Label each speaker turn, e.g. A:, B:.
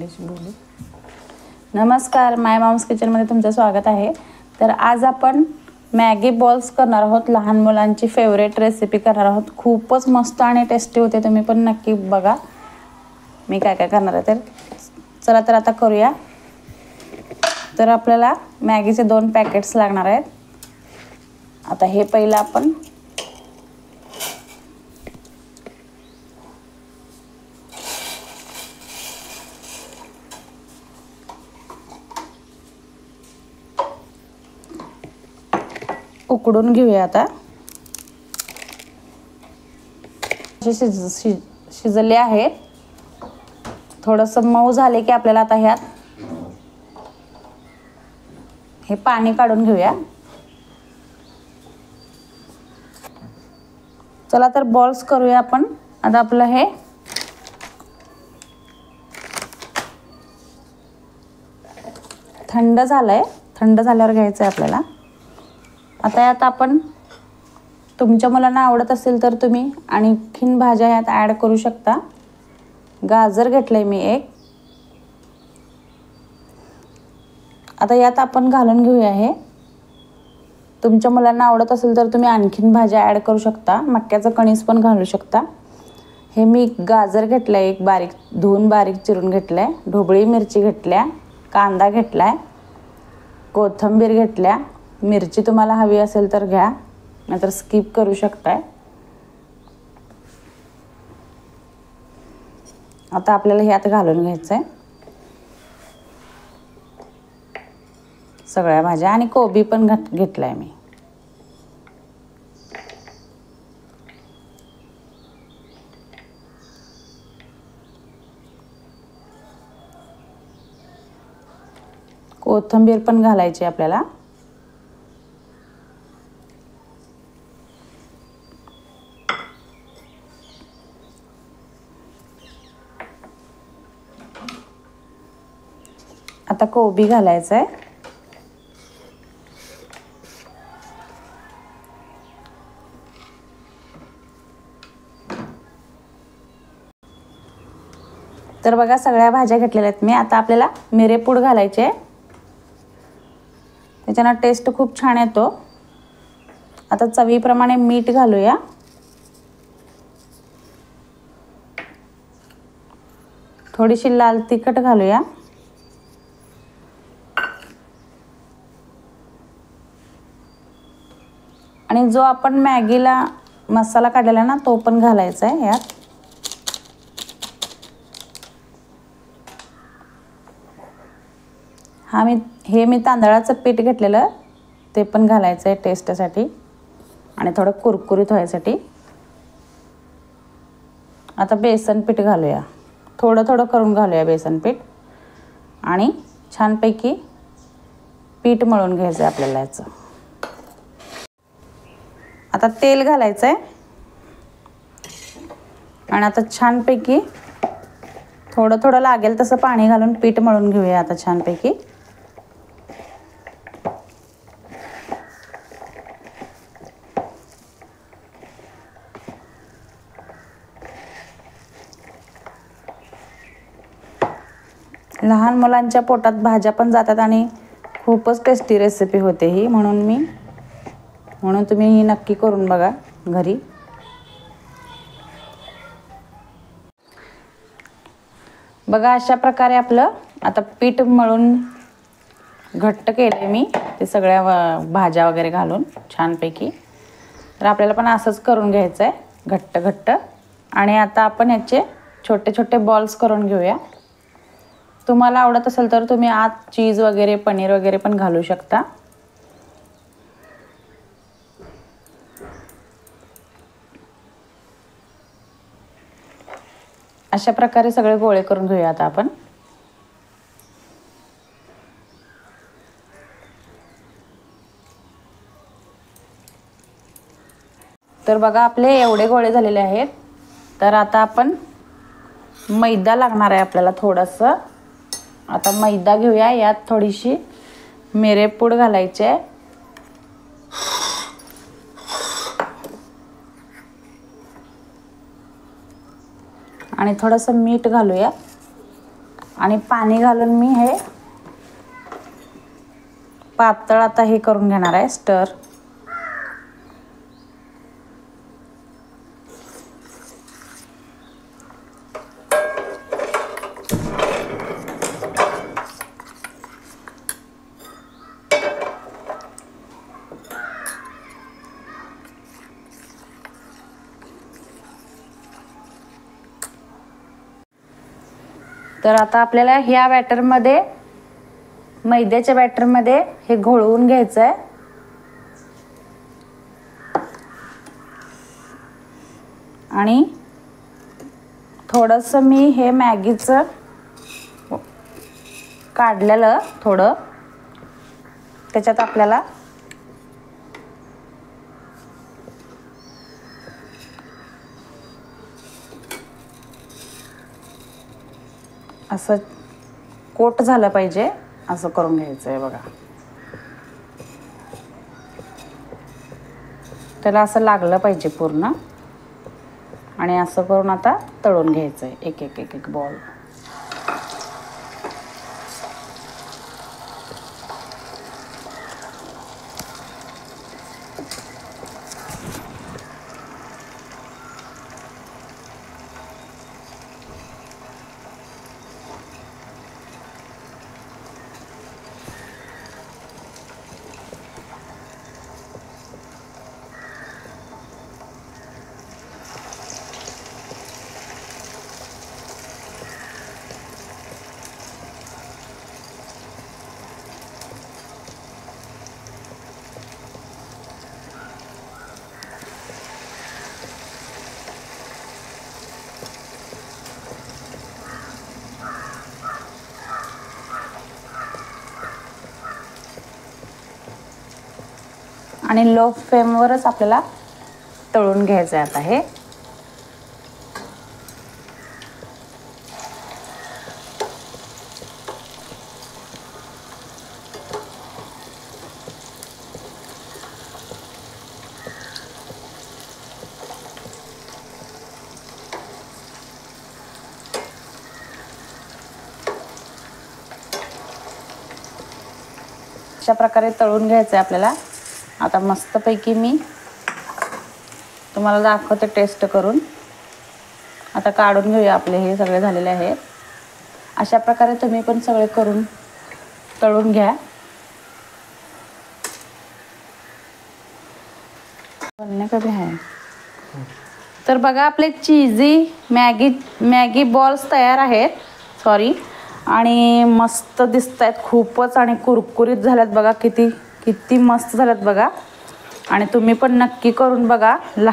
A: तुमच्याशी बोलू। नमस्कार, माय मॉम्स किचनमध्ये तुमचं स्वागत आहे। तर आज आपण मॅगी बॉल्स करणार आहोत। लहान मुलांची फेवरेट रेसिपी करणार आहोत। खूपच मस्त आणि टेस्टी होते, तुम्ही पण नक्की बघा मी काय काय करणार आहे। तर चला तर आता करूया। तर आपल्याला मॅगीचे 2 पॅकेट्स लागणार आहेत। आता हे पहिलं आपण उकडून घेऊया। आता शिजले आहे, थोडंसं मऊ झाले की आपल्याला आता ह्यात हे पाणी काढून घेऊया। चला तर बॉल्स करूया आपण। आता आपलं हे थंड झालंय, थंड झाल्यावर घ्यायचं आहे आपल्याला। आता यात आपण तुमच्या मुलांना आवडत असेल तर तुम्ही आणखीन भाज्या यात ॲड करू शकता। गाजर घेतलंय मी एक। आता यात आपण घालून घेऊया हे। तुमच्या मुलांना आवडत असेल तर तुम्ही आणखीन भाज्या ॲड करू शकता। मक्याचं कणीस पण घालू शकता। हे मी गाजर घेतलंय एक, बारीक धुवून बारीक चिरून घेतलंय। ढोबळी मिरची घेतल्या, कांदा घेतलाय, कोथिंबीर घेतल्या। मिरची तुम्हाला हवी असेल तर घ्या, नाहीतर स्किप करू शकताय। आता आपल्याला ह्यात घालून घ्यायचंय सगळ्या भाज्या, आणि कोबी पण घेतलाय मी। कोथिंबीर पण घालायची आपल्याला। आता कोबी घालायचं आहे। तर बघा सगळ्या भाज्या घेतलेल्या आहेत मी। आता आपल्याला मिरेपूड घालायचे, त्याच्यानं टेस्ट खूप छान येतो। आता चवीप्रमाणे मीठ घालूया। थोडीशी लाल तिखट घालूया। आणि जो आपण मॅगीला मसाला काढलेला ना तो पण घालायचा आहे यात। मी तांदळाचं पीठ घेतलेलं ते पण घालायचं आहे टेस्टसाठी आणि थोडं कुरकुरीत व्हायसाठी। आता बेसन पीठ घालूया, थोडं थोडं करून घालूया बेसन पीठ, आणि छानपैकी पीठ मळून घ्यायचं आहे आपल्याला याचं। आता तेल घालायचं आहे, आणि आता छानपैकी थोडं थोडं लागेल तसं पाणी घालून पीठ मळून घेऊया आता छानपैकी। लहान मुलांच्या पोटात भाज्या पण जातात आणि खूपच टेस्टी रेसिपी होते ही, म्हणून तुम्ही ही नक्की करून बघा घरी। बघा अशा प्रकारे आपलं आता पीठ मळून घट्ट केले मी, ते सगळ्या भाज्या वगैरे घालून छानपैकी। तर आपल्याला पण असंच करून घ्यायचं आहे घट्ट घट्ट। आणि आता आपण याचे छोटे छोटे बॉल्स करून घेऊया। तुम्हाला आवडत असेल तर तुम्ही आत चीज वगैरे, पनीर वगैरे पण घालू शकता। अशा प्रकारे सगळे गोळे करून घेऊया आता आपण। तर बघा आपले एवढे गोळे झालेले आहेत। तर आता आपण मैदा लागणार आहे आपल्याला थोडंसं। आता मैदा घेऊया, यात थोडीशी मिरेपूड घालायची आहे, आणि थोडंसं मीठ घालूया। आणि पाणी घालून मी हे पातळ आता हे करून घेणार आहे स्टर. तर आता आपल्याला ह्या बॅटरमध्ये मैद्याच्या बॅटरमध्ये हे घोळवून घ्यायचं आहे. आणि थोडंसं मी हे मॅगीचं काढलेलं थोडं त्याच्यात आपल्याला असं कोट झालं पाहिजे असं करून घ्यायचं आहे बघा. त्याला असं लागलं पाहिजे पूर्ण. आणि असं करून आता तळून घ्यायचं आहे एक एक एक एक बॉल. आणि लो फ्लेमवरच आपल्याला तळून घ्यायचं आहे आता हे. अशा प्रकारे तळून घ्यायचं आहे आपल्याला. आता मस्तपैकी मी तुम्हाला दाखवते टेस्ट करून. आता काढून घेऊया आपले हे सगळे झालेले आहेत. अशा प्रकारे तुम्ही पण सगळे करून तळून घ्या. बोलणे कधी आहे. तर बघा आपले चीजी मॅगी बॉल्स तयार आहेत. सॉरी. आणि मस्त दिसत आहेत खूपच. आणि कुरकुरीत झाल्यात बघा. किती मस्त झाल्यात बघा. आणि तुम्ही पण नक्की करून बघा.